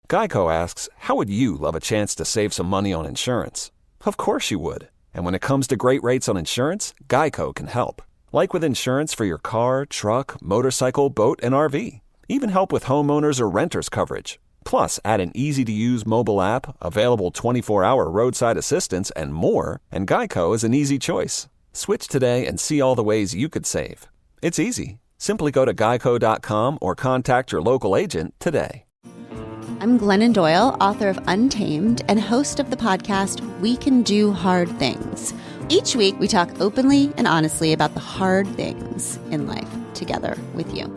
Geico asks, how would you love a chance to save some money on insurance? Of course you would. And when it comes to great rates on insurance, Geico can help. Like with insurance for your car, truck, motorcycle, boat, and RV. Even help with homeowners or renters coverage. Plus, add an easy-to-use mobile app, available 24-hour roadside assistance, and more, and Geico is an easy choice. Switch today and see all the ways you could save. It's easy. Simply go to geico.com or contact your local agent today. I'm Glennon Doyle, author of Untamed and host of the podcast We Can Do Hard Things. Each week, we talk openly and honestly about the hard things in life together with you.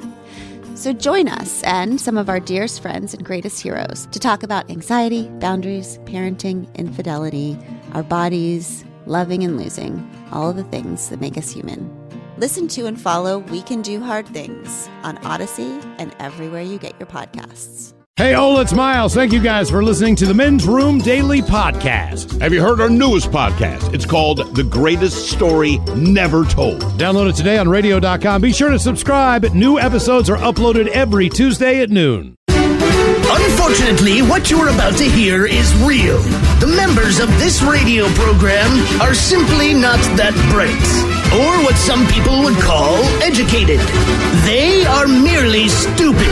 So join us and some of our dearest friends and greatest heroes to talk about anxiety, boundaries, parenting, infidelity, our bodies, loving and losing, all of the things that make us human. Listen to and follow We Can Do Hard Things on Odyssey and everywhere you get your podcasts. Hey, it's Miles. Thank you guys for listening to the Men's Room Daily Podcast. Have you heard our newest podcast? It's called The Greatest Story Never Told. Download it today on radio.com. Be sure to subscribe. New episodes are uploaded every Tuesday at noon. Unfortunately, what you're about to hear is real. The members of this radio program are simply not that bright, or what some people would call educated. They are merely stupid.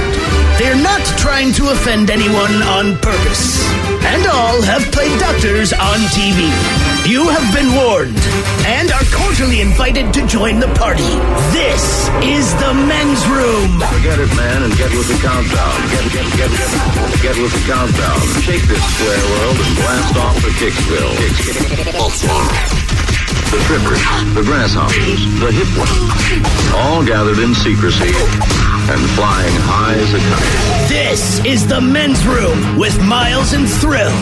They're not trying to offend anyone on purpose. And all have played doctors on TV. You have been warned and are cordially invited to join the party. This is the Men's Room. Forget it, man, and get with the countdown. Get with the countdown. Shake this square world and blast off for Kicksville. The trippers, the grasshoppers, the hip ones, all gathered in secrecy and flying high as a kite. This is the Men's Room with Miles and Thrill.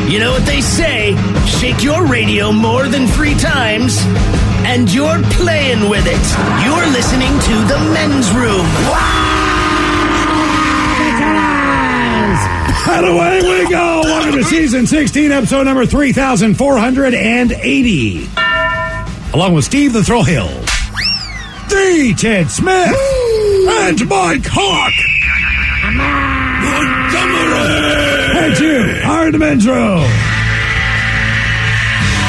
You know what they say, shake your radio more than 3 times, and you're playing with it. You're listening to the Men's Room. And away we go. Welcome to season 16, episode number 3480. Along with Steve the Thrill Hill, the Ted Smith, and Mike Hawk. And you are the Men's Room.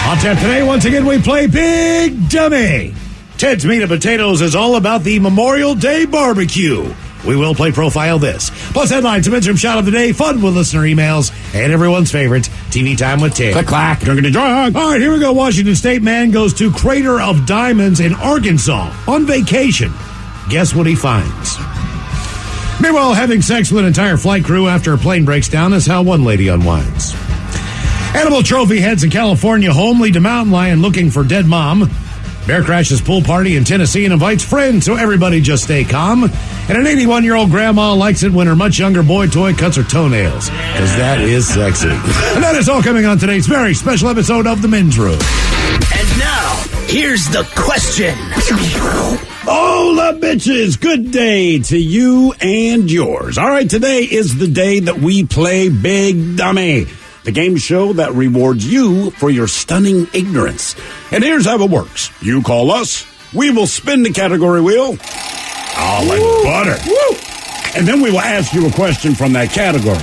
On tap today, once again, we play Big Dummy. Ted's Meat and Potatoes is all about the Memorial Day barbecue. We will play Profile This. Plus headlines, a Men's Room shot of the day, fun with listener emails, and everyone's favorite, TV Time with Ted. Click, clack. Drunk and drunk. All right, here we go. Washington State man goes to Crater of Diamonds in Arkansas on vacation. Guess what he finds? Meanwhile, having sex with an entire flight crew after a plane breaks down is how one lady unwinds. Animal trophy heads a California home lead to mountain lion looking for dead mom. Bear crashes pool party in Tennessee and invites friends, so everybody just stay calm. And an 81-year-old grandma likes it when her much younger boy toy cuts her toenails, because that is sexy. And that is all coming on today's very special episode of The Men's Room. And now, here's the question. Hola, bitches. Good day to you and yours. All right, today is the day that we play Big Dummy, the game show that rewards you for your stunning ignorance. And here's how it works. You call us, we will spin the category wheel. Oh, like butter. Woo. And then we will ask you a question from that category.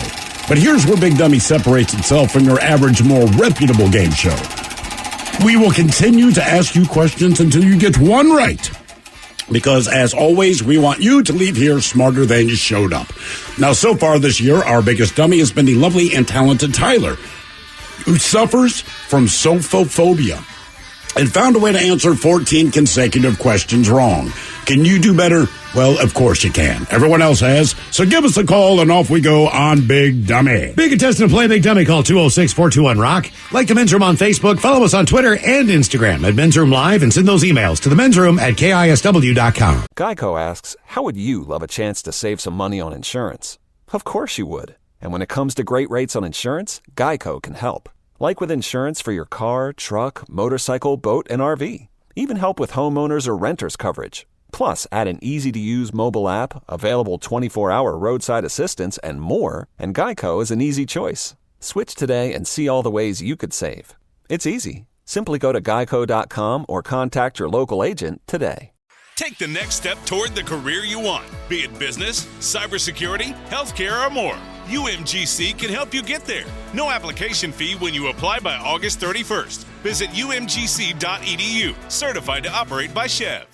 But here's where Big Dummy separates itself from your average, more reputable game show. We will continue to ask you questions until you get one right. Because, as always, we want you to leave here smarter than you showed up. Now, so far this year, our biggest dummy has been the lovely and talented Tyler, who suffers from sophophobia and found a way to answer 14 consecutive questions wrong. Can you do better? Well, of course you can. Everyone else has. So give us a call, and off we go on Big Dummy. Big contestant play Big Dummy. Call 206-421-ROCK. Like the Men's Room on Facebook. Follow us on Twitter and Instagram at Men's Room Live, and send those emails to the Men's Room at KISW.com. Geico asks, how would you love a chance to save some money on insurance? Of course you would. And when it comes to great rates on insurance, Geico can help. Like with insurance for your car, truck, motorcycle, boat, and RV. Even help with homeowners or renters coverage. Plus, add an easy-to-use mobile app, available 24-hour roadside assistance, and more, and Geico is an easy choice. Switch today and see all the ways you could save. It's easy. Simply go to geico.com or contact your local agent today. Take the next step toward the career you want, be it business, cybersecurity, healthcare, or more. UMGC can help you get there. No application fee when you apply by August 31st. Visit umgc.edu, certified to operate by Chev.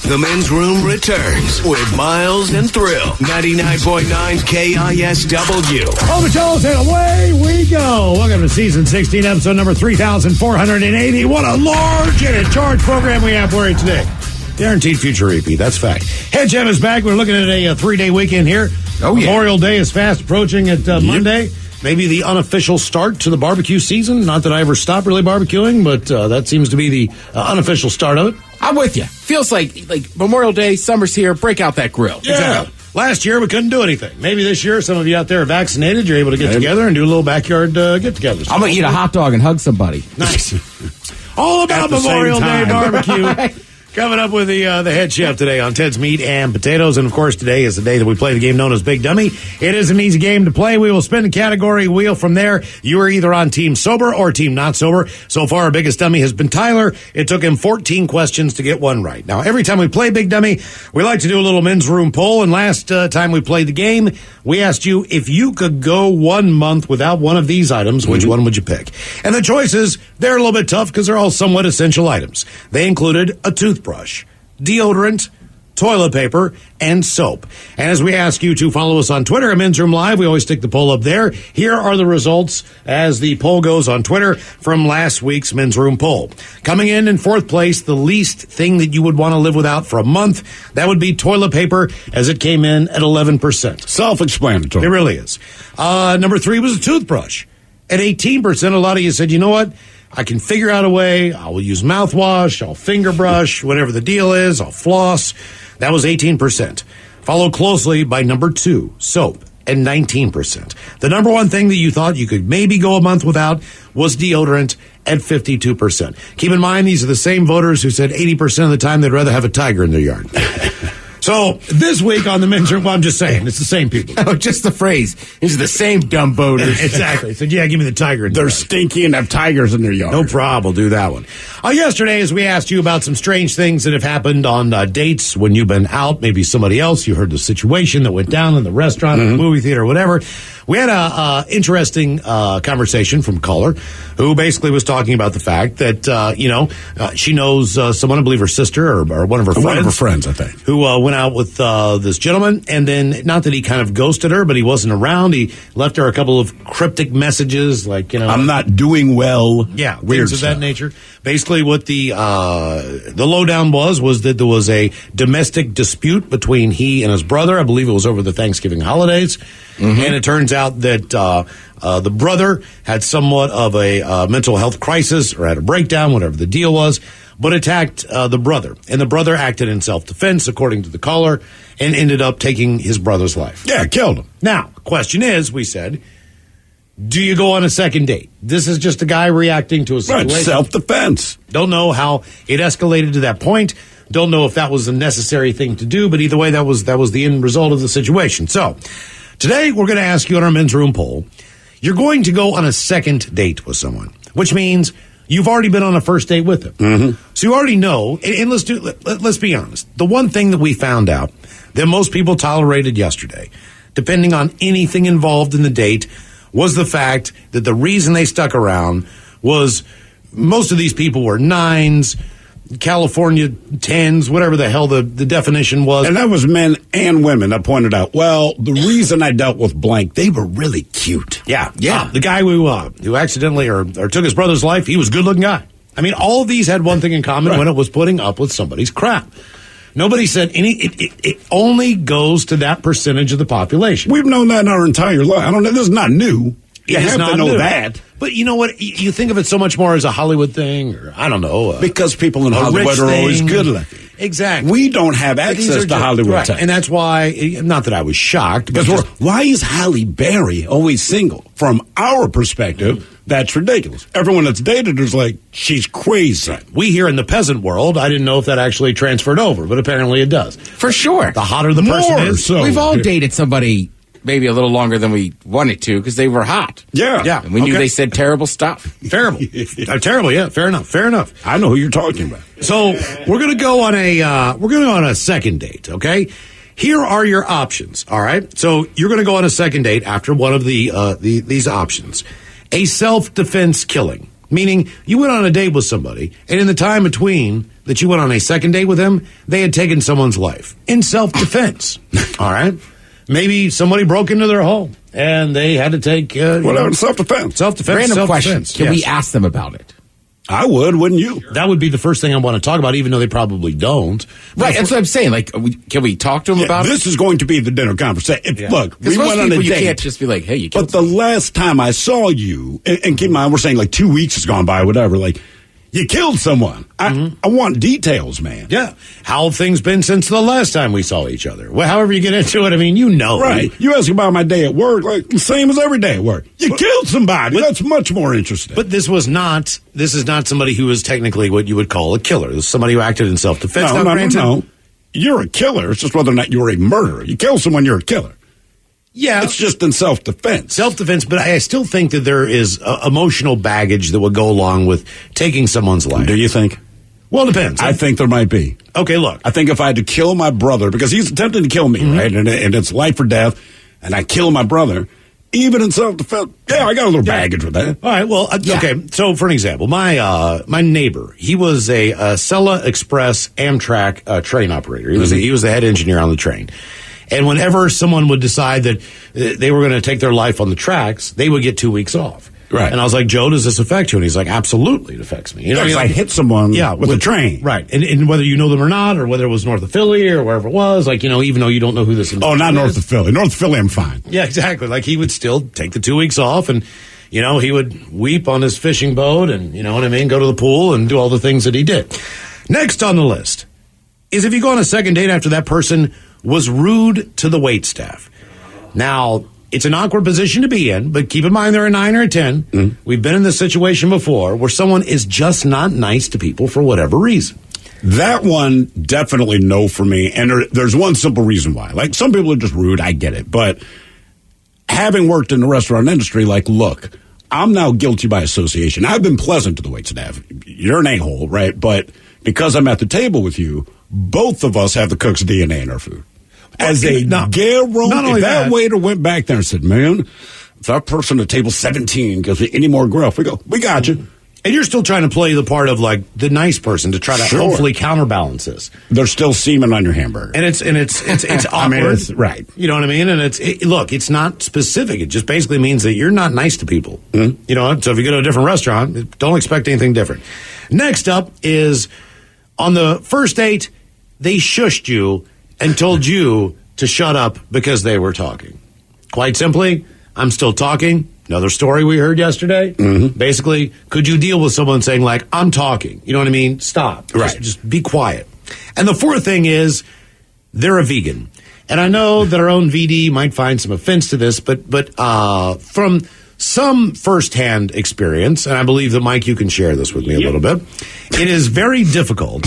The men's room returns with Miles and Thrill. 99.9 KISW. Over Charles and away we go. Welcome to season 16, episode number 3,480. What a large and in charge program we have for you today. Guaranteed future repeat. That's fact. Head Gem is back. We're looking at a 3-day weekend here. Oh, yeah. Memorial Day is fast approaching at Monday. Maybe the unofficial start to the barbecue season. Not that I ever stopped really barbecuing, but that seems to be the unofficial start of it. I'm with you. Feels like Memorial Day, summer's here, break out that grill. Yeah. Exactly. Last year we couldn't do anything. Maybe this year some of you out there are vaccinated. You're able to get together and do a little backyard get-together. I'm going to eat a hot dog and hug somebody. Nice. All about Memorial Day barbecue. Coming up with the head chef today on Ted's Meat and Potatoes. And, of course, today is the day that we play the game known as Big Dummy. It is an easy game to play. We will spin the category wheel from there. You are either on Team Sober or Team Not Sober. So far, our biggest dummy has been Tyler. It took him 14 questions to get one right. Now, every time we play Big Dummy, we like to do a little men's room poll. And last time we played the game, we asked you if you could go 1 month without one of these items, which one would you pick? And the choices, they're a little bit tough because they're all somewhat essential items. They included a toothbrush, deodorant, toilet paper, and soap. And as we ask you to follow us on Twitter at Men's Room Live, we always stick the poll up there. Here are the results as the poll goes on Twitter from last week's Men's Room poll. Coming in fourth place, the least thing that you would want to live without for a month, that would be toilet paper, as it came in at 11%. Self-explanatory. It really is. Number 3 was a toothbrush. At 18%, a lot of you said, you know what? I can figure out a way. I will use mouthwash. I'll finger brush, whatever the deal is. I'll floss. That was 18%. Followed closely by number 2, soap, at 19%. The number one thing that you thought you could maybe go a month without was deodorant at 52%. Keep in mind, these are the same voters who said 80% of the time they'd rather have a tiger in their yard. So this week on the Men's Room, well, I'm just saying, it's the same people. Oh, just the phrase. These are the same dumb voters. Exactly. Said, yeah, give me the tiger. They're stinky and have tigers in their yard. No problem. We'll do that one. Yesterday, as we asked you about some strange things that have happened on dates when you've been out, maybe somebody else, you heard the situation that went down in the restaurant, or the movie theater, or whatever. We had a interesting conversation from a caller who basically was talking about the fact that, she knows someone, I believe her sister or one of her friends. One of her friends, I think. Who went out with this gentleman, and then, not that he kind of ghosted her, but he wasn't around. He left her a couple of cryptic messages, like, I'm not doing well. Yeah, weird things of stuff. that nature. Basically, what the lowdown was that there was a domestic dispute between he and his brother. I believe it was over the Thanksgiving holidays. And it turns out that the brother had somewhat of a mental health crisis or had a breakdown, whatever the deal was, but attacked the brother. And the brother acted in self-defense, according to the caller, and ended up taking his brother's life. Yeah, killed him. Now, question is, we said, do you go on a second date? This is just a guy reacting to a situation. Right, self-defense. Don't know how it escalated to that point. Don't know if that was a necessary thing to do, but either way, that was the end result of the situation. So, today we're going to ask you on our Men's Room poll, you're going to go on a second date with someone, which means you've already been on a first date with them. Mm-hmm. So you already know, and let's be honest. The one thing that we found out that most people tolerated yesterday, depending on anything involved in the date, was the fact that the reason they stuck around was most of these people were 9s, California 10s, whatever the hell the definition was. And that was men and women that pointed out, well, the reason I dealt with blank, they were really cute. Yeah. The guy who accidentally or took his brother's life, he was a good-looking guy. I mean, all of these had one thing in common when it was putting up with somebody's crap. Nobody said it only goes to that percentage of the population. We've known that in our entire life. I don't know. This is not new. You have to know that. But you know what? You think of it so much more as a Hollywood thing, or I don't know. Because people in Hollywood are always good looking. Exactly. We don't have access to Hollywood. Right. And that's why, not that I was shocked. But why is Halle Berry always single? From our perspective, that's ridiculous. Everyone that's dated is like, she's crazy. We here in the peasant world, I didn't know if that actually transferred over, but apparently it does. For sure. The hotter the person is. So we've all dated somebody maybe a little longer than we wanted to because they were hot. Yeah. And we knew they said terrible stuff. Terrible. Terrible, yeah. Fair enough. I know who you're talking about. So we're going to go on a second date, okay? Here are your options, all right? So you're going to go on a second date after one of these options. A self-defense killing, meaning you went on a date with somebody, and in the time between that you went on a second date with them, they had taken someone's life in self-defense, all right? Maybe somebody broke into their home, and they had to take... self-defense. Random questions. Can we ask them about it? I would, wouldn't you? That would be the first thing I want to talk about, even though they probably don't. Right, that's what I'm saying. Like, can we talk to them about it? This is going to be the dinner conversation. Look, we went on a date. You can't just be like, hey, you killed But the last time I saw you, and keep in mind, we're saying like 2 weeks has gone by, whatever, like, you killed someone. I want details, man. Yeah. How have things been since the last time we saw each other? Well, however you get into it, I mean, you know. Right. You ask about my day at work, like, the same as every day at work. You killed somebody. That's much more interesting. But this is not somebody who is technically what you would call a killer. This is somebody who acted in self-defense. No. You're a killer. It's just whether or not you're a murderer. You kill someone, you're a killer. Yeah. It's just in self-defense. Self-defense, but I still think that there is emotional baggage that would go along with taking someone's life. Do you think? Well, it depends. I think there might be. Okay, look. I think if I had to kill my brother, because he's attempting to kill me, right? And it's life or death, and I kill my brother, even in self-defense, I got a little baggage with that. All right, well, okay. So, for an example, my neighbor, he was a Acela Express Amtrak train operator. He was the head engineer on the train. And whenever someone would decide that they were going to take their life on the tracks, they would get 2 weeks off. Right. And I was like, Joe, does this affect you? And he's like, absolutely, it affects me. You know, I hit someone with a train. Right. And whether you know them or not, or whether it was north of Philly or wherever it was, like, you know, even though you don't know who this is. Oh, not north of Philly. North of Philly, I'm fine. Yeah, exactly. Like, he would still take the 2 weeks off, and, you know, he would weep on his fishing boat and, you know what I mean, go to the pool and do all the things that he did. Next on the list is if you go on a second date after that person was rude to the waitstaff. Now, it's an awkward position to be in, but keep in mind they're a 9 or a 10. We've been in this situation before where someone is just not nice to people for whatever reason. That one, definitely no for me. And there's one simple reason why. Like, some people are just rude, I get it. But having worked in the restaurant industry, like, look, I'm now guilty by association. I've been pleasant to the waitstaff. You're an a-hole, right? But because I'm at the table with you, both of us have the cook's DNA in our food. As a guarantee, if that waiter went back there and said, man, if that person at table 17 gives me any more gruff, we go, we got you. And you're still trying to play the part of, like, the nice person to try to hopefully counterbalance this. There's still semen on your hamburger. And it's awkward. I mean, it's, right. You know what I mean? And look, it's not specific. It just basically means that you're not nice to people. You know, so if you go to a different restaurant, don't expect anything different. Next up is, on the first date, they shushed you and told you to shut up because they were talking. Quite simply, I'm still talking. Another story we heard yesterday. Basically, could you deal with someone saying, like, I'm talking? You know what I mean? Stop. Right. Just be quiet. And the fourth thing is, they're a vegan. And I know that our own VD might find some offense to this, but from some firsthand experience, and I believe that, Mike, you can share this with me a little bit, it is very difficult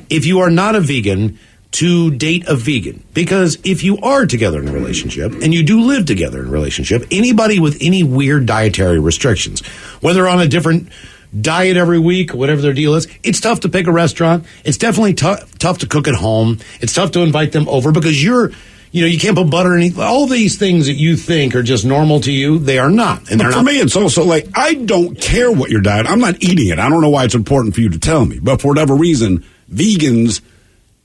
if you are not a vegan to date a vegan. Because if you are together in a relationship, and you do live together in a relationship, anybody with any weird dietary restrictions, whether on a different diet every week, whatever their deal is, it's tough to pick a restaurant. It's definitely tough to cook at home. It's tough to invite them over because you can't put butter in all these things that you think are just normal to you, they are not. And for me, it's also like, I don't care what your diet, I'm not eating it. I don't know why it's important for you to tell me. But for whatever reason, vegans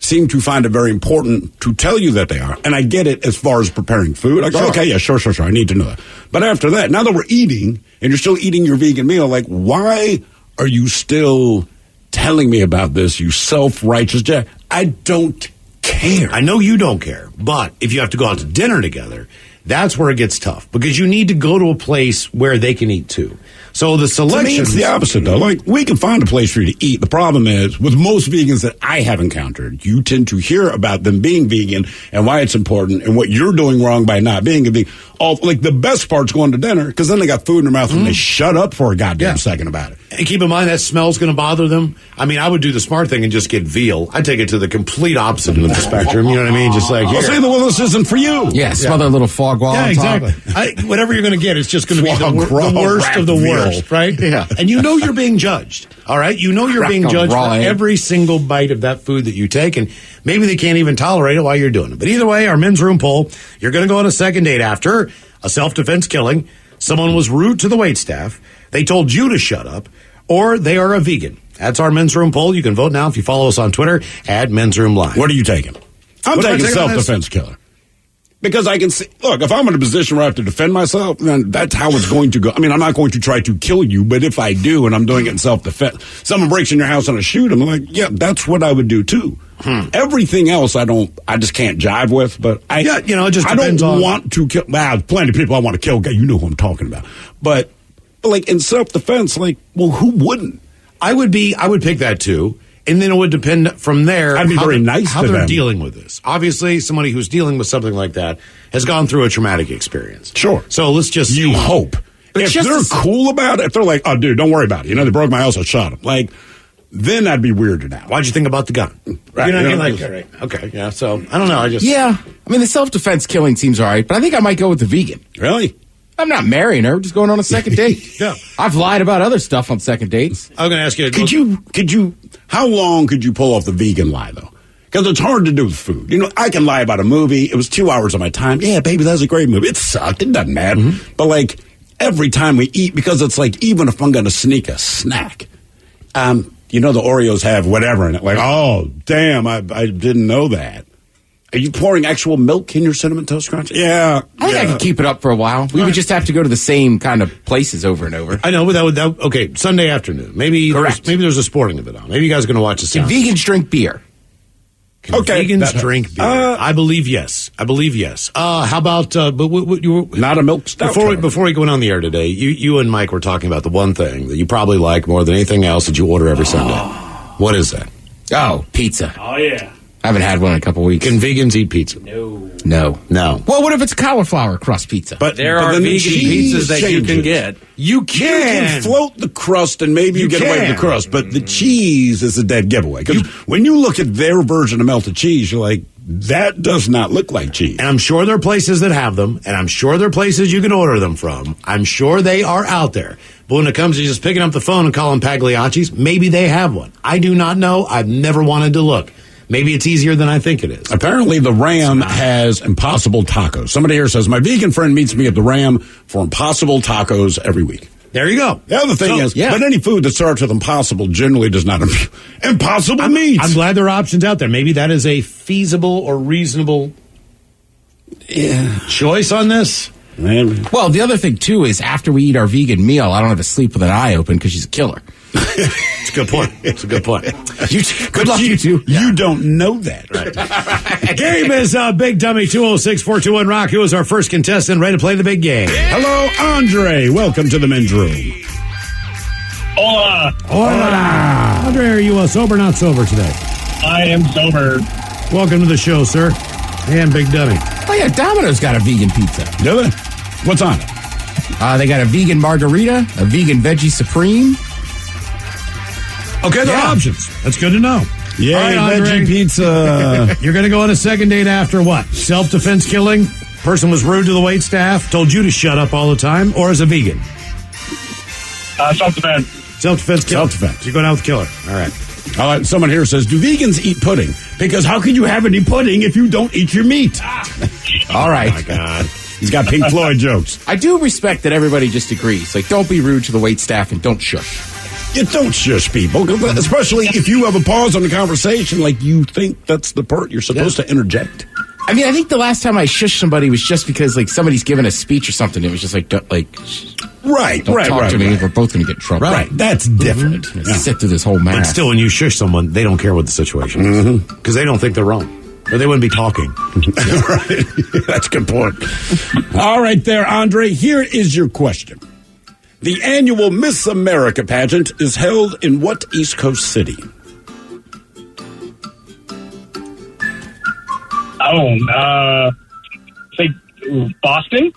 seem to find it very important to tell you that they are. And I get it as far as preparing food. I go, okay, yeah, sure. I need to know that. But after that, now that we're eating, and you're still eating your vegan meal, like, why are you still telling me about this, you self-righteous jack? I don't care. I know you don't care, but if you have to go out to dinner together, that's where it gets tough, because you need to go to a place where they can eat too. So the selection... To me, it's the opposite, though. Like, we can find a place for you to eat. The problem is, with most vegans that I have encountered, you tend to hear about them being vegan and why it's important and what you're doing wrong by not being a vegan. Like, the best part's going to dinner, because then they got food in their mouth and they shut up for a goddamn second about it. And keep in mind that smell's going to bother them. I mean, I would do the smart thing and just get veal. I'd take it to the complete opposite end of the spectrum. You know what I mean? Just like, here. Well, this isn't for you. Yeah, smell that little foie gras on top. Exactly. Whatever you're going to get, it's just going to be the worst of the worst, right? Yeah. And you know you're being judged, all right? You know you're being judged for every single bite of that food that you take, and maybe they can't even tolerate it while you're doing it. But either way, our men's room poll, you're going to go on a second date after a self-defense killing. Someone was rude to the waitstaff. They told you to shut up, or they are a vegan. That's our men's room poll. You can vote now if you follow us on Twitter at Men's Room Live. What are you taking? I'm taking self-defense killer. Because I can see, look, if I'm in a position where I have to defend myself, then that's how it's going to go. I mean, I'm not going to try to kill you, but if I do and I'm doing it in self-defense, someone breaks in your house and I shoot them, I'm like, yeah, that's what I would do too. Everything else I just can't jive with, but it just depends on. I don't want to kill, plenty of people I want to kill, you know who I'm talking about. But like in self-defense, like, well, who wouldn't? I would pick that too. And then it would depend from there. I'd be very nice how to they're them. Dealing with this. Obviously, somebody who's dealing with something like that has gone through a traumatic experience. Sure. So let's just you hope. But if they're cool about it, if they're like, oh, dude, don't worry about it. You know, they broke my house, I shot them. Like, then I'd be weirded out. Why'd you think about the gun? Right. You know what I mean? Like, okay, yeah. So I don't know. Yeah. I mean, the self-defense killing seems all right, but I think I might go with the vegan. Really? I'm not marrying her. We're just going on a second date. Yeah. I've lied about other stuff on second dates. I'm going to ask you. Could you? How long could you pull off the vegan lie though? Because it's hard to do with food. You know, I can lie about a movie. It was 2 hours of my time. Yeah, baby, that was a great movie. It sucked. It doesn't matter. Mm-hmm. But like every time we eat, because it's like even if I'm going to sneak a snack, you know, the Oreos have whatever in it. Like, oh, damn, I didn't know that. Are you pouring actual milk in your Cinnamon Toast Crunch? Yeah. I think I could keep it up for a while. We would just have to go to the same kind of places over and over. I know, but okay, Sunday afternoon. Maybe there's a sporting event on. Maybe you guys are going to watch the Can vegans drink beer? Okay. Vegans drink beer. I believe yes. How about, not a milk stout. Before we go on the air today, you and Mike were talking about the one thing that you probably like more than anything else that you order every Sunday. What is that? Oh, pizza. Oh, yeah. I haven't had one in a couple weeks. Can vegans eat pizza? No. Well, what if it's cauliflower crust pizza? But there are vegan pizzas that you can get. You can float the crust and maybe you get away with the crust, but the cheese is a dead giveaway. Because when you look at their version of melted cheese, you're like, that does not look like cheese. And I'm sure there are places that have them, and I'm sure there are places you can order them from. I'm sure they are out there. But when it comes to just picking up the phone and calling Pagliacci's, maybe they have one. I do not know. I've never wanted to look. Maybe it's easier than I think it is. Apparently, the Ram has Impossible Tacos. Somebody here says, my vegan friend meets me at the Ram for Impossible Tacos every week. There you go. The other thing is, but any food that starts with impossible generally does not impossible meats. I'm glad there are options out there. Maybe that is a feasible or reasonable choice on this. Well, the other thing, too, is after we eat our vegan meal, I don't have to sleep with an eye open because she's a killer. It's a good point. Good luck, you two. You don't know that. Right. Game is Big Dummy 206-421-ROCK. Who is our first contestant ready to play the big game? Hello, Andre. Welcome to the men's room. Hola. Andre, are you sober or not sober today? I am sober. Welcome to the show, sir. And Big Dummy. Oh, yeah, Domino's got a vegan pizza. Do they? What's on it? They got a vegan margarita, a vegan veggie supreme. Okay, there are options. That's good to know. Yeah, veggie pizza. You're going to go on a second date after what? Self-defense killing? Person was rude to the waitstaff, told you to shut up all the time, or as a vegan? Self-defense. Self-defense killing. Self-defense. You're going out with killer. All right. Someone here says, do vegans eat pudding? Because how can you have any pudding if you don't eat your meat? All right. Oh, my God. He's got Pink Floyd jokes. I do respect that everybody just agrees. Like, don't be rude to the waitstaff and don't shush. You don't shush people, especially if you have a pause on the conversation, like you think that's the part you're supposed to interject. I mean, I think the last time I shushed somebody was just because, like, somebody's giving a speech or something. It was just like, don't talk to me. We're both going to get in trouble. Right, that's different. Sit through this whole mass. But still, when you shush someone, they don't care what the situation is. Because they don't think they're wrong. Or they wouldn't be talking. Right. That's a good point. All right there, Andre. Here is your question. The annual Miss America pageant is held in what East Coast city? Say Boston?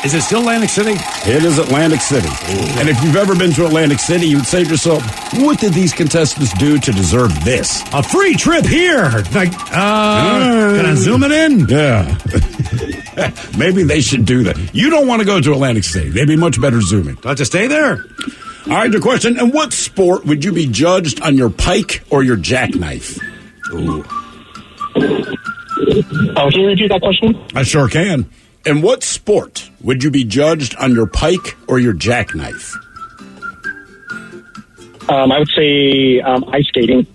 Is it still Atlantic City? It is Atlantic City. Ooh. And if you've ever been to Atlantic City, you'd say to yourself, what did these contestants do to deserve this? A free trip here. Like, can I zoom it in? Yeah. Maybe they should do that. You don't want to go to Atlantic City. They'd be much better zooming. Do I have to stay there? All right, your question. In what sport would you be judged on your pike or your jackknife? Ooh. Can you repeat that question? I sure can. In what sport would you be judged on your pike or your jackknife? I would say ice skating.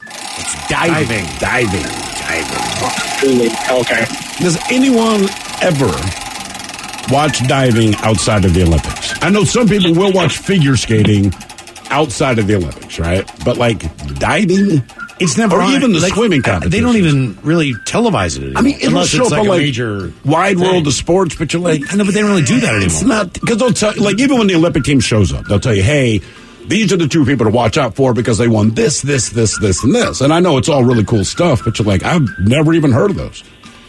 It's diving. Diving. Okay. Does anyone ever watch diving outside of the Olympics? I know some people will watch figure skating outside of the Olympics, right? But like diving, it's never or on, even the like, swimming competition. They don't even really televise it anymore. I mean, it'll unless show it's up like on a like major wide world of sports, but you're like, I know, but they don't really do that anymore. It's not because they'll tell, like, even when the Olympic team shows up, they'll tell you, hey, these are the two people to watch out for because they won this, and this. And I know it's all really cool stuff, but you're like, I've never even heard of those.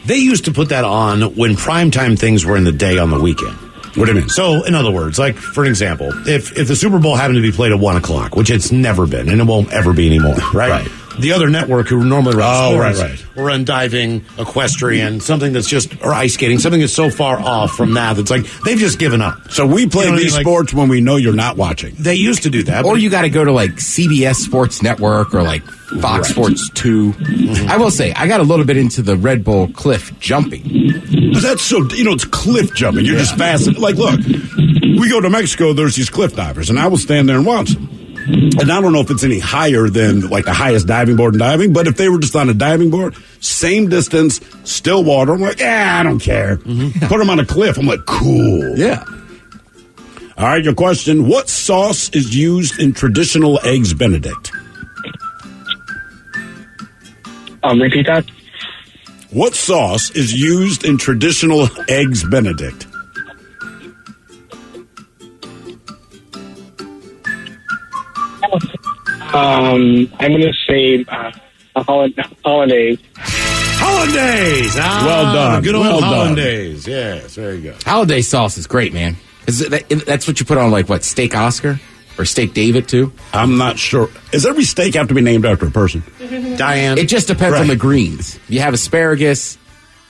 They used to put that on when primetime things were in the day on the weekend. What do you mean? So, in other words, like, for an example, if the Super Bowl happened to be played at 1 o'clock, which it's never been, and it won't ever be anymore, right? The other network who normally runs sports will run diving, equestrian, something that's just, or ice skating, something that's so far off from that that's like, they've just given up. So we play these sports when we know you're not watching. They used to do that. Or you got to go to like CBS Sports Network or like Fox Sports 2. Mm-hmm. I will say, I got a little bit into the Red Bull cliff jumping. That's so, it's cliff jumping. You're just fast. Like, look, we go to Mexico, there's these cliff divers, and I will stand there and watch them. And I don't know if it's any higher than like the highest diving board in diving, but if they were just on a diving board, same distance, still water, I'm like, I don't care. Mm-hmm. Put them on a cliff, I'm like, cool. Yeah. All right, your question. What sauce is used in traditional Eggs Benedict? Repeat that. What sauce is used in traditional Eggs Benedict? I'm going to say hollandaise. Hollandaise! Well done. Good old well hollandaise. Done. Yes, very good. Hollandaise sauce is great, man. That's what you put on, like, what, Steak Oscar? Or Steak David, too? I'm not sure. Does every steak have to be named after a person? Diane? It just depends on the greens. If you have asparagus,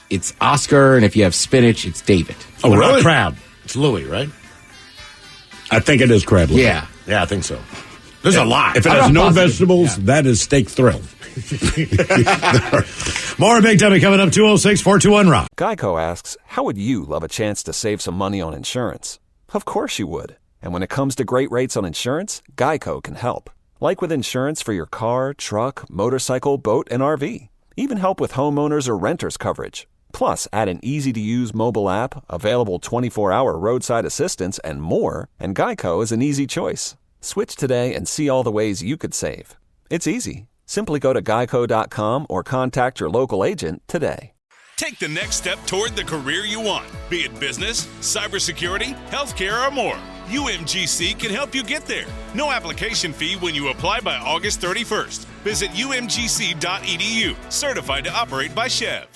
it's Oscar, and if you have spinach, it's David. Oh, really? Crab. It's Louis, right? I think it is crab. Louis. Yeah, I think so. There's a lot. If it has no vegetables, that is Steak Thrill. More Big Dummy coming up, 206-421-ROCK. Geico asks, how would you love a chance to save some money on insurance? Of course you would. And when it comes to great rates on insurance, Geico can help. Like with insurance for your car, truck, motorcycle, boat, and RV. Even help with homeowners or renters coverage. Plus, add an easy-to-use mobile app, available 24-hour roadside assistance, and more, and Geico is an easy choice. Switch today and see all the ways you could save. It's easy. Simply go to geico.com or contact your local agent today. Take the next step toward the career you want, be it business, cybersecurity, healthcare, or more. UMGC can help you get there. No application fee when you apply by August 31st. Visit umgc.edu, certified to operate by Chev.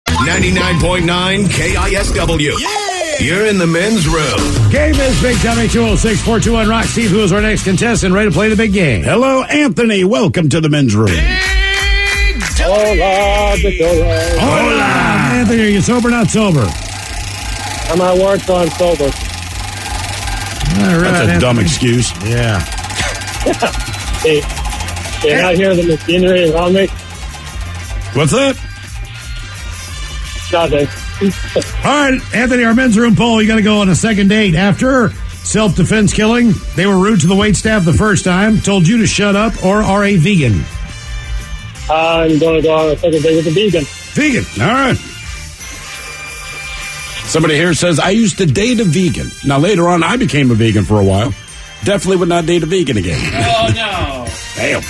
99.9 KISW. Yeah! You're in the men's room. Game is Big Dummy, 206-421-ROCK. Steve, who is our next contestant, ready to play the big game? Hello, Anthony. Welcome to the men's room. Hola, Hola. Anthony, are you sober or not sober? I'm at work, so I'm sober. All right, That's a dumb excuse. Yeah. Hey, you're not hearing the machinery around me? What's that? Nothing. All right, Anthony, our men's room poll. You got to go on a second date after self-defense killing. They were rude to the waitstaff the first time, told you to shut up, or are a vegan. I'm going to go on a second date with a vegan. Vegan. All right. Somebody here says, I used to date a vegan. Now, later on, I became a vegan for a while. Definitely would not date a vegan again. Oh, no. Damn.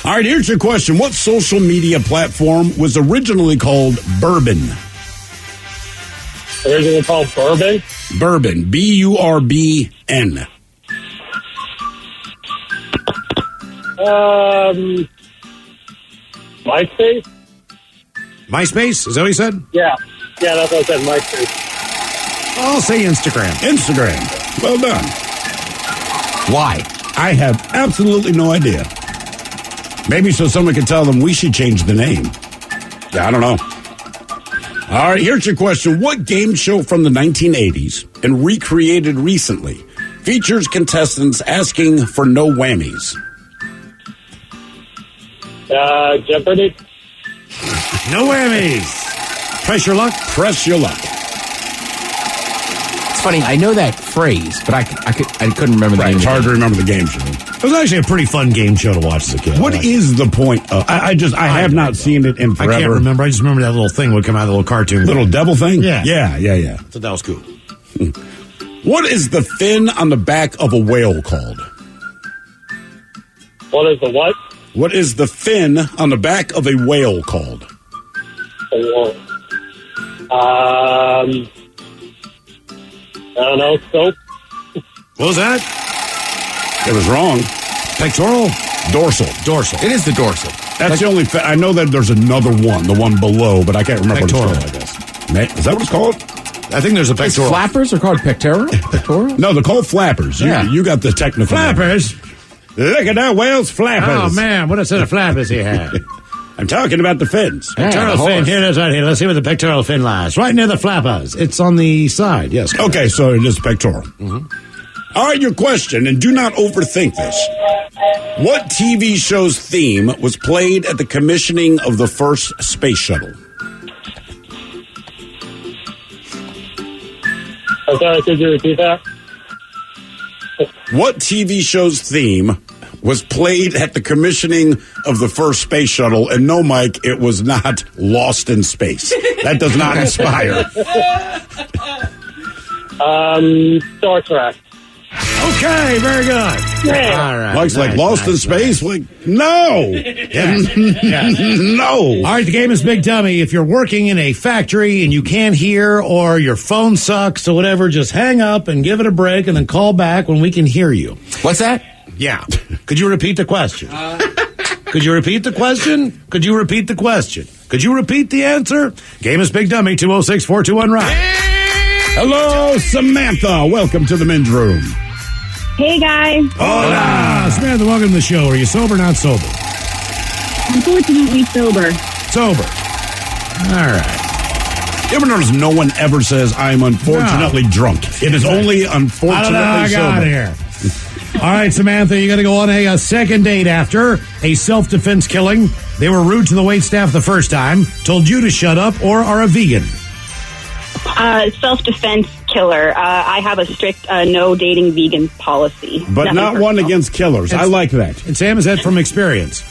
All right, here's your question. What social media platform was originally called Bourbon? Originally called Bourbon? Bourbon. B-U-R-B-N. MySpace? MySpace? Is that what he said? Yeah, that's what I said, MySpace. I'll say Instagram. Instagram. Well done. Why? I have absolutely no idea. Maybe so someone can tell them we should change the name. Yeah, I don't know. All right, here's your question. What game show from the 1980s and recreated recently features contestants asking for no whammies? Jeopardy. No whammies. Press your luck. Press your luck. It's funny. I know that phrase, but I couldn't remember the name. It's hard to remember the game show. It was actually a pretty fun game show to watch as a kid. What is the point of? I have not seen it in forever. I can't remember. I just remember that little thing would come out of the little cartoon. Little devil thing? Yeah. Yeah. So that was cool. What is the fin on the back of a whale called? What is the what? What is the fin on the back of a whale called? I don't know. Soap. What was that? It was wrong. Pectoral? Dorsal. It is the dorsal. That's the only fin. I know that there's another one, the one below, but I can't remember Pectoral. what it's called, I guess. Is that what it's called? I think there's a pectoral. Flappers are called pectoral? Pectoral? No, they're called flappers. You got the technical Flappers? name. Look at that whale's flappers. Oh, man. What a set of flappers he had. I'm talking about the fins. Pectoral fin. Here it is right here. Let's see where the pectoral fin lies. Right near the flappers. It's on the side. Yes. Correct. Okay, so it is pectoral. Mm-hmm. All right, your question, and do not overthink this. What TV show's theme was played at the commissioning of the first space shuttle? I'm sorry, could you repeat that? What TV show's theme was played at the commissioning of the first space shuttle? And no, Mike, it was not Lost in Space. That does not inspire. Star Trek. Okay, very good. Yeah. All right. Mike's like, Lost in Space? Like, no. No. All right, the game is Big Dummy. If you're working in a factory and you can't hear or your phone sucks or whatever, just hang up and give it a break and then call back when we can hear you. What's that? Yeah. Could you repeat the question? Could you repeat the question? Could you repeat the question? Could you repeat the answer? Game is Big Dummy, 206-421-ROCK. Hello, Samantha. Welcome to the men's room. Hey, guys. Hola. Samantha, welcome to the show. Are you sober or not sober? Unfortunately, sober. Sober. All right. You ever notice no one ever says, I'm unfortunately drunk? It is only unfortunately I got sober. here. All right, Samantha, you got to go on a second date after a self-defense killing. They were rude to the waitstaff the first time, told you to shut up, or are a vegan. Self-defense killer. I have a strict no dating vegan policy. But Nothing not one personal. against killers. I like that. And Sam, is that from experience?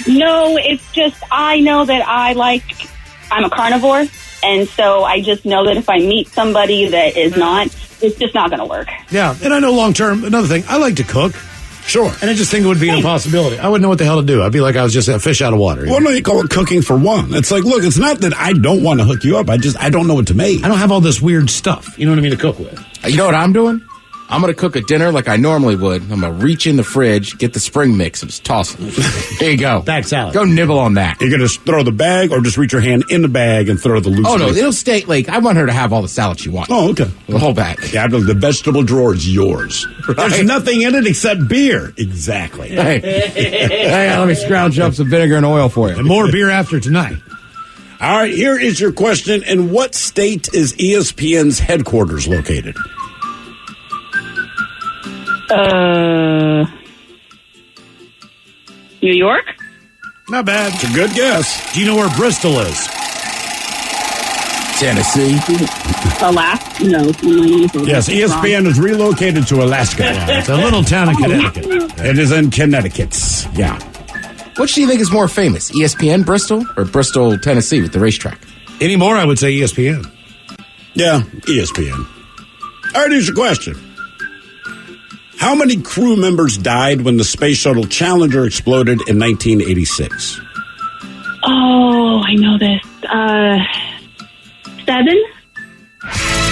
No, it's just I know that I'm a carnivore, and so I just know that if I meet somebody that is not, it's just not going to work. Yeah, and I know long-term, another thing, I like to cook. Sure. And I just think it would be an impossibility. I wouldn't know what the hell to do. I'd be like I was just a fish out of water. Well, no, you call it cooking for one. It's like, look, it's not that I don't want to hook you up. I don't know what to make. I don't have all this weird stuff, you know what I mean, to cook with. You know what I'm doing? I'm going to cook a dinner like I normally would. I'm going to reach in the fridge, get the spring mix, and just toss it. There you go. Bag salad. Go nibble on that. You're going to throw the bag or just reach your hand in the bag and throw the loose Oh, no, leaf? it'll stay. Like, I want her to have all the salad she wants. Oh, okay. The whole bag. Yeah, the vegetable drawer is yours. Right. There's nothing in it except beer. Exactly. Hey, hang on, let me scrounge up some vinegar and oil for you. And more beer after tonight. All right, here is your question. In what state is ESPN's headquarters located? New York? Not bad. It's a good guess. Do you know where Bristol is? Tennessee. Alaska? No. Yes, ESPN is relocated to Alaska. Yeah, it's a little town in Connecticut. It is in Connecticut. Yeah. Which do you think is more famous, ESPN Bristol or Bristol, Tennessee with the racetrack? Anymore, I would say ESPN. Yeah, ESPN. All right, here's your question. How many crew members died when the Space Shuttle Challenger exploded in 1986? Oh, I know this. 7?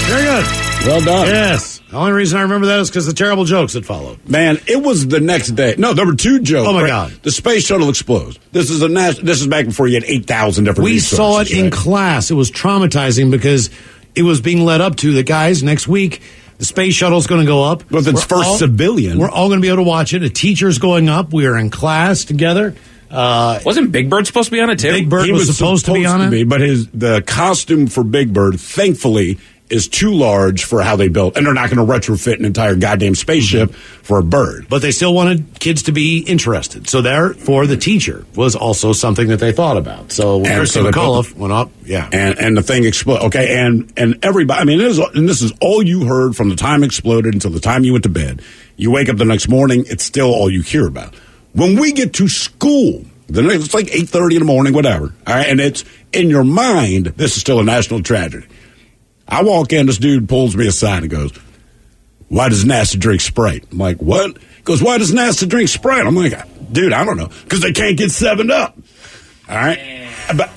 Very good. Well done. Yes. The only reason I remember that is because the terrible jokes that followed. Man, it was the next day. No, there were 2 jokes. Oh, my right? God. The Space Shuttle explodes. This is back before you had 8,000 different We news saw it sources, in right? class. It was traumatizing because it was being led up to the guys next week. The space shuttle's going to go up. Well, if it's civilian. We're all going to be able to watch it. A teacher's going up. We are in class together. Wasn't Big Bird supposed to be on it, too? Big Bird was supposed to be on it. But the costume for Big Bird, thankfully, is too large for how they built. And they're not going to retrofit an entire goddamn spaceship for a bird. But they still wanted kids to be interested. So therefore, the teacher was also something that they thought about. So Christy McAuliffe went up. Yeah. And the thing exploded. Okay. And everybody, I mean, this is all you heard from the time it exploded until the time you went to bed. You wake up the next morning, it's still all you hear about. When we get to school, it's like 8:30 in the morning, whatever. All right. And it's in your mind, this is still a national tragedy. I walk in, this dude pulls me aside and goes, "Why does NASA drink Sprite?" I'm like, "What?" He goes, "Why does NASA drink Sprite?" I'm like, "Dude, I don't know. Because they can't get 7 Up." All right? About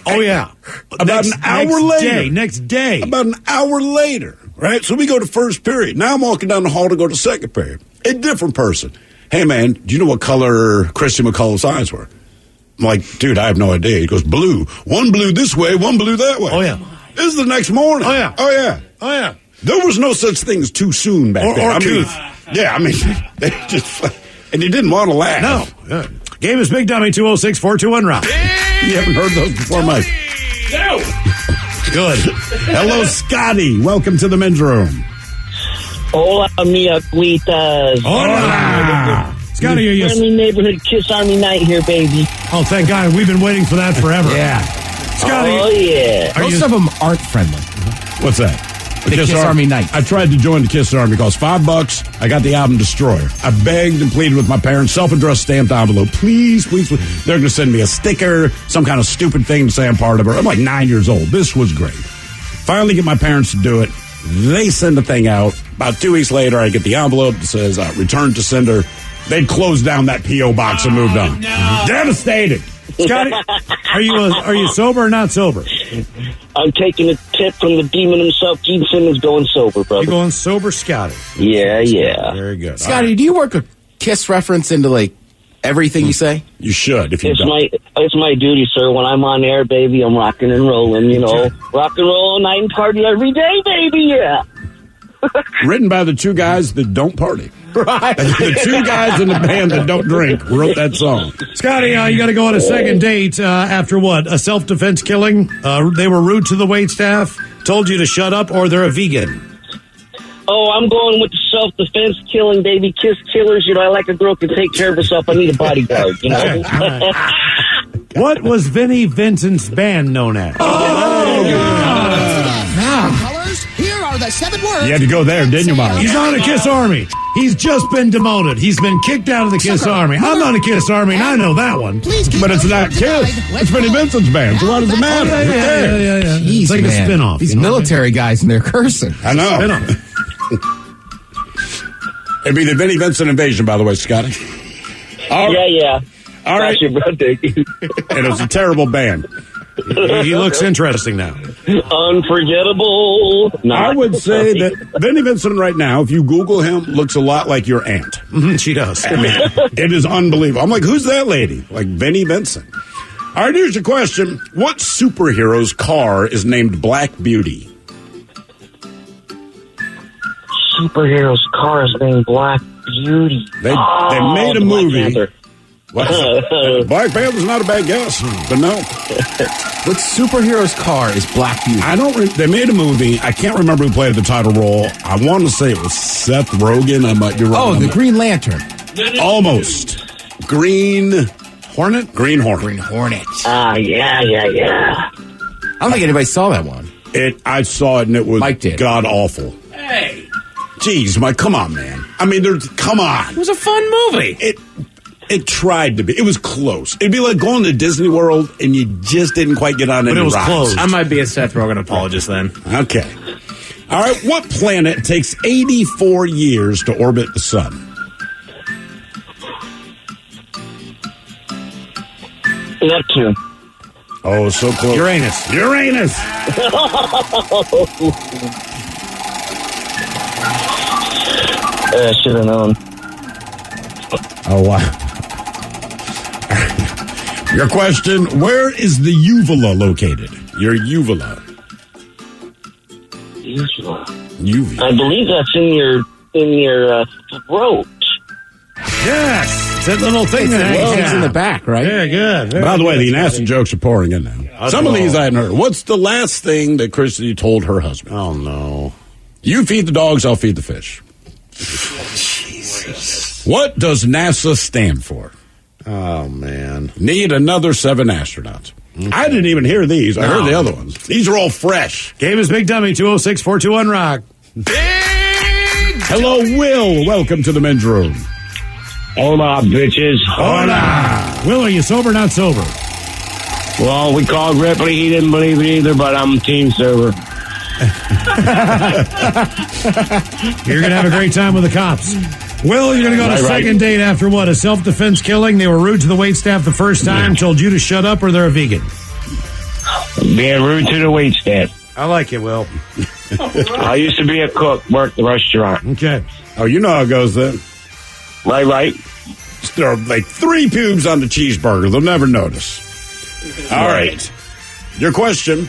an hour later. Next day. About an hour later, right? So we go to first period. Now I'm walking down the hall to go to second period. A different person. "Hey, man, do you know what color Christy McAuliffe's eyes were?" I'm like, "Dude, I have no idea." He goes, "Blue. One blue this way, one blue that way." Oh, yeah. This is the next morning. Oh, yeah. Oh, yeah. Oh, yeah. There was no such thing as too soon back then. Or tooth. Yeah, I mean, they just, and you didn't want to laugh. No. Yeah. Game is Big Dummy 206-421-ROCK. You haven't heard those before, Mike? No. Good. Hello, Scotty. Welcome to the men's room. Hola, mi abuelitas. Hola. Scotty, are you... Friendly neighborhood Kiss Army night here, baby. Oh, thank God. We've been waiting for that forever. Yeah. Scotty. Oh, yeah. Most of them aren't friendly. What's that? The Kiss Army night. I tried to join the Kiss Army. It cost $5. I got the album Destroyer. I begged and pleaded with my parents, self-addressed stamped envelope. Please, please, please. They're going to send me a sticker, some kind of stupid thing to say I'm part of it. I'm like 9 years old. This was great. Finally get my parents to do it. They send the thing out. About 2 weeks later, I get the envelope that says, return to sender. They'd closed down that P.O. box and moved on. No. Devastated. Scotty, are you sober or not sober? I'm taking a tip from the demon himself. Gene Simmons going sober, brother. You're going sober, Scotty. Yeah, yeah. Very good. Scotty, do you work a Kiss reference into, like, everything you say? You should, if you it's don't. It's my duty, sir. When I'm on air, baby, I'm rocking and rolling, you know. Rock and roll all night and party every day, baby, yeah. Written by the two guys that don't party. Right. The two guys in the band that don't drink wrote that song. Scotty, you got to go on a second date after what? A self-defense killing? They were rude to the waitstaff, told you to shut up, or they're a vegan? Oh, I'm going with the self-defense killing, baby. Kiss killers. You know, I like a girl can take care of herself. I need a bodyguard, you know? What was Vinnie Vincent's band known as? Colors, here are the 7 words. You had to go there, didn't you, Mike? He's on a Kiss Army. He's just been demoted. He's been kicked out of the Kiss Army. I'm on a Kiss Army, and I know that one. But it's not Kiss. It's Vinnie Vincent's band, so why does it matter? Yeah. Jeez, It's like man. a spinoff. These military guys, and they're cursing. I know. It'd be the Vinnie Vincent invasion, by the way, Scotty. Yeah. All right. Your birthday. And it's a terrible band. He looks interesting now. Unforgettable. I would say that Vinnie Vincent right now, if you Google him, looks a lot like your aunt. She does. I mean, it is unbelievable. I'm like, who's that lady? Like Vinnie Vincent. All right, here's your question. What superhero's car is named Black Beauty? Superhero's car is named Black Beauty. They made a movie. Black Panther's not a bad guess, but no. What superhero's car is Black Beauty? They made a movie. I can't remember who played the title role. I want to say it was Seth Rogen. You're right. Oh, the Green Lantern. Almost. Green Hornet? Green Hornet. Green Hornet. Yeah. I don't think anybody saw that one. I saw it, and it was Mike did. god awful. Hey. Jeez, Mike, come on, man. I mean, come on. It was a fun movie. It tried to be. It was close. It'd be like going to Disney World and you just didn't quite get on any rides. But it was close. I might be a Seth Rogen apologist then. Okay. All right. What planet takes 84 years to orbit the sun? Neptune. Oh, so close. Uranus. I should have known. Oh, wow. Your question, where is the uvula located? Your uvula. Uvula. I believe that's in your throat. Yes. It's that little thing that hangs in the back, right? Very good. By the way, the nasty jokes are pouring in now. Some of these I hadn't heard. What's the last thing that Christy told her husband? Oh, no. You feed the dogs, I'll feed the fish. Jesus. What does NASA stand for? Oh, man. Need another 7 astronauts. Okay. I didn't even hear these. I heard the other ones. These are all fresh. Game is Big Dummy, 206-421-ROCK. Hello, Will. Welcome to the men's room. Hola, bitches. Hola. Will, are you sober or not sober? Well, we called Ripley. He didn't believe it either, but I'm team sober. You're going to have a great time with the cops. Will, you're going to go on a second date after what? A self-defense killing? They were rude to the waitstaff the first time, told you to shut up, or they're a vegan? Being rude to the waitstaff. I like it, Will. I used to be a cook, worked the restaurant. Okay. Oh, you know how it goes then. Right. There are like 3 pubes on the cheeseburger. They'll never notice. All right. Your question.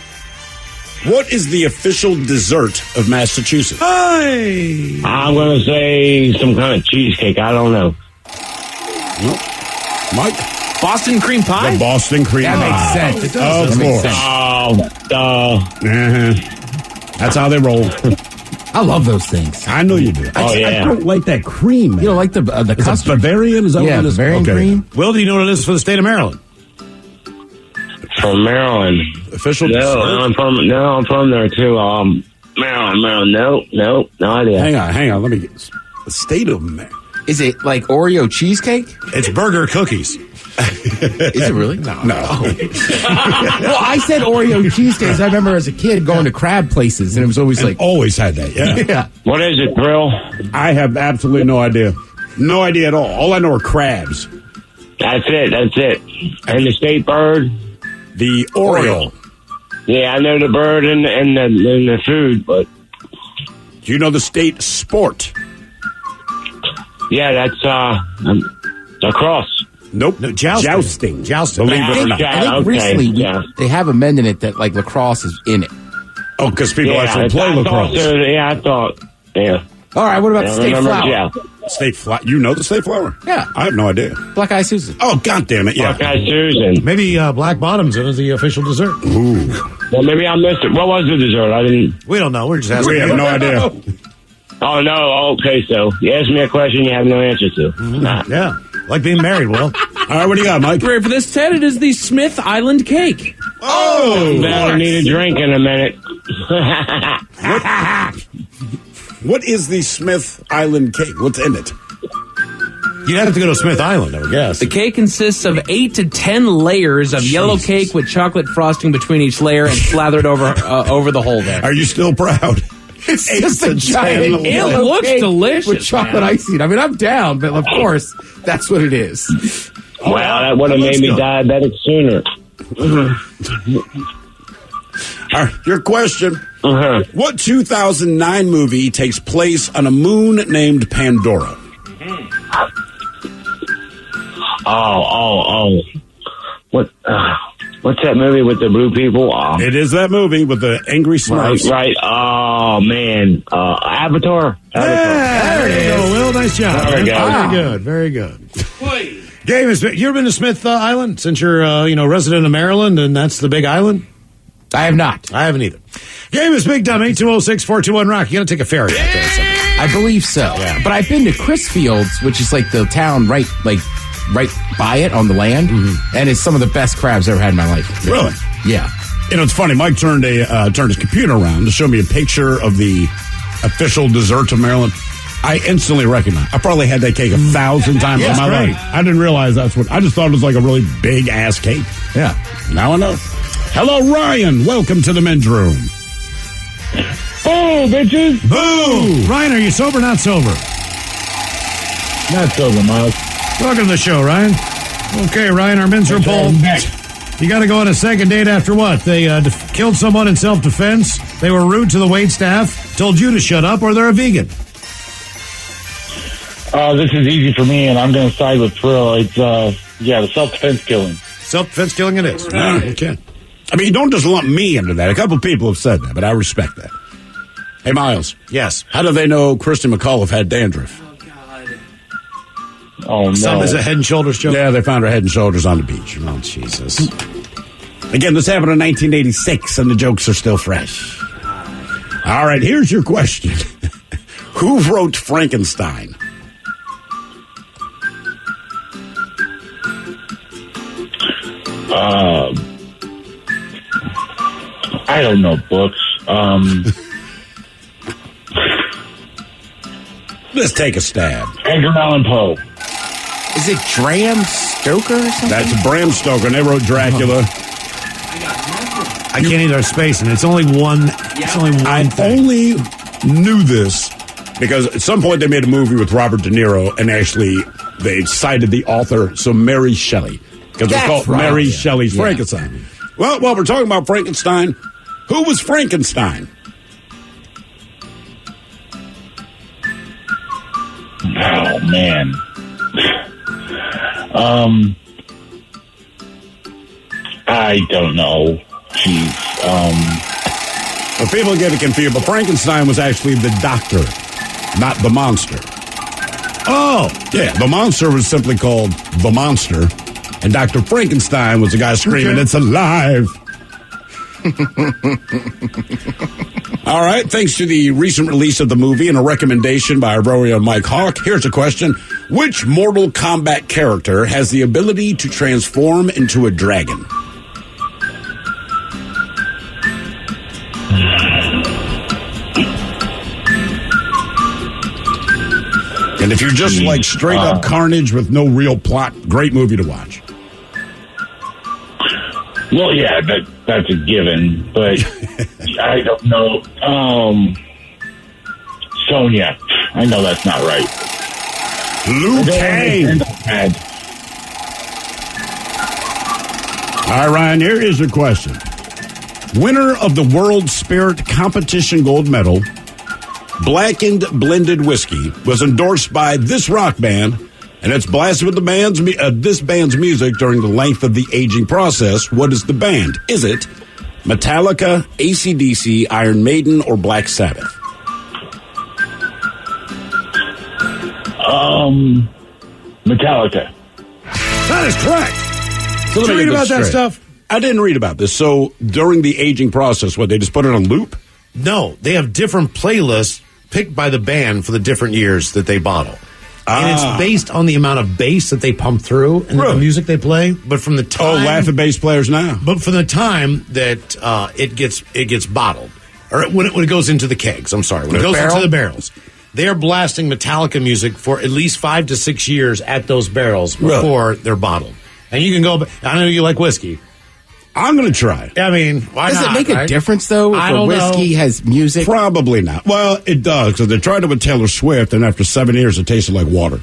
What is the official dessert of Massachusetts? Hi. I'm going to say some kind of cheesecake. I don't know. Nope. Mike? Boston cream pie? The Boston cream pie. That makes sense. It does. Of course. That's how they roll. I love those things. I know you do. I don't like that cream. Man. You don't like the custard? Bavarian? Is that what it is? Bavarian cream. Will, do you know what it is for the state of Maryland? From Maryland. Official dessert? I'm from there too. Maryland. No idea. Hang on. Let me get the state of Maryland. Is it like Oreo cheesecake? It's burger cookies. Is it really? No. Well, I said Oreo cheesecakes. I remember as a kid going to crab places, and it was always like... Always had that, yeah. What is it, Thrill? I have absolutely no idea. No idea at all. All I know are crabs. That's it. And the state bird? The Oriole. Yeah, I know the bird and the food, but... Do you know the state sport? Yeah, that's lacrosse. Nope. No, jousting. Believe it or not. I think recently they have amended it that like lacrosse is in it. Oh, because people actually play lacrosse. I thought. All right, what about the state flower? State flower. You know the state flower? Yeah. I have no idea. Black Eye Susan. Oh, God damn it, yeah. Black Eye Susan. Maybe Black Bottoms is the official dessert. Ooh. Well, maybe I missed it. What was the dessert? I didn't... We don't know. We're just asking. We have no idea. Oh, no. Okay, so you asked me a question you have no answer to. Mm-hmm. Yeah. Like being married, Will. All right, what do you got, Mike? Ready for this, Ted? It is the Smith Island cake. Oh! I need a drink in a minute. What is the Smith Island cake? What's in it? You'd have to go to Smith Island, I would guess. The cake consists of 8 to 10 layers of yellow cake with chocolate frosting between each layer and slathered over the whole there. Are you still proud? It's just a giant. It looks delicious with chocolate icing. I mean, I'm down, but of course, that's what it is. Wow, that would have made me diabetic sooner. All right, your question. What 2009 movie takes place on a moon named Pandora? Oh. What's that movie with the blue people? It is that movie with the angry Smurfs. Right. Oh, man. Avatar. There you go, Will. Nice job. There we go. Very good. Game is. You ever been to Smith Island since you're, resident of Maryland, and that's the big island? I have not. I haven't either. Game is Big Dummy, 206-421-ROCK. You got to take a ferry out there or something. I believe so. Yeah. But I've been to Chrisfields, which is like the town right by it on the land, and it's some of the best crabs I've ever had in my life. Really? Yeah. You know, it's funny. Mike turned his computer around to show me a picture of the official dessert of Maryland. I instantly recognized. I probably had that cake 1,000 times in my life. I didn't realize that's what. I just thought it was like a really big ass cake. Yeah. Now I know. Hello, Ryan. Welcome to the men's room. Oh, bitches. Boo! Ryan, are you sober or not sober? Not sober, Miles. Welcome to the show, Ryan. Okay, Ryan, our men's room poll. You got to go on a second date after what? They killed someone in self-defense. They were rude to the waitstaff. Told you to shut up, or they're a vegan. This is easy for me, and I'm going to side with Thrill. It's, the self-defense killing. Self-defense killing it is. Okay. I mean, don't just lump me into that. A couple people have said that, but I respect that. Hey, Miles. Yes. How do they know Christy McAuliffe had dandruff? Oh, no. Some is a Head and Shoulders joke. Yeah, they found her Head and Shoulders on the beach. Oh, Jesus. Again, this happened in 1986, and the jokes are still fresh. All right, here's your question. Who wrote Frankenstein? I don't know books. Let's take a stab. Edgar Allan Poe. Is it Bram Stoker or something? That's Bram Stoker, and they wrote Dracula. I can't either space, and it's only one. It's only one I thing. only knew this because at some point they made a movie with Robert De Niro, and actually they cited the author, so Mary Shelley, because it's called right. Mary Yeah. Shelley's Yeah. Frankenstein. Well, while we're talking about Frankenstein, who was Frankenstein? Oh, man. I don't know. Jeez. Well, people get it confused, but Frankenstein was actually the doctor, not the monster. Oh, Yeah, the monster was simply called the monster, and Dr. Frankenstein was the guy screaming, Okay. "It's alive!" All right, thanks to the recent release of the movie and a recommendation by our very own Mike Hawk, here's a question. Which Mortal Kombat character has the ability to transform into a dragon? And if you're just like straight up carnage with no real plot, great movie to watch. Well, yeah, that's a given, but I don't know. Sonya. I know that's not right. Liu Kang. All right, Ryan, here is your question. Winner of the World Spirit Competition Gold Medal, Blackened Blended Whiskey, was endorsed by this rock band, and it's blasted with this band's music during the length of the aging process. What is the band? Is it Metallica, AC/DC, Iron Maiden, or Black Sabbath? Metallica. That is correct. So Did you read about that stuff? I didn't read about this. So during the aging process, what, they just put it on loop? No, they have different playlists picked by the band for the different years that they bottle. And it's based on the amount of bass that they pump through and the music they play. But from the time, laugh at bass players now. But from the time that it gets bottled, or when it goes into the kegs, I'm sorry, when it goes into the barrels, they are blasting Metallica music for at least 5 to 6 years at those barrels before they're bottled. And you can go. I know you like whiskey. I'm going to try. I mean, why Does not? it make a difference, though, if I a don't whiskey know. has music? Probably not. Well, it does, because they tried it with Taylor Swift, and after 7 years, it tasted like water.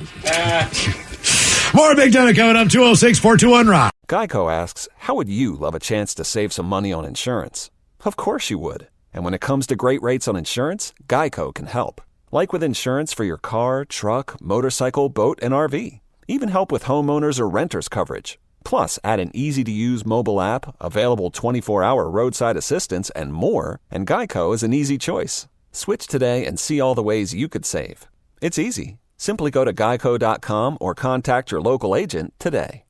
More Big Dinner coming up, 206-421-ROCK. Geico asks, how would you love a chance to save some money on insurance? Of course you would. And when it comes to great rates on insurance, Geico can help. Like with insurance for your car, truck, motorcycle, boat, and RV. Even help with homeowners or renters coverage. Plus, add an easy-to-use mobile app, available 24-hour roadside assistance, and more, and Geico is an easy choice. Switch today and see all the ways you could save. It's easy. Simply go to geico.com or contact your local agent today.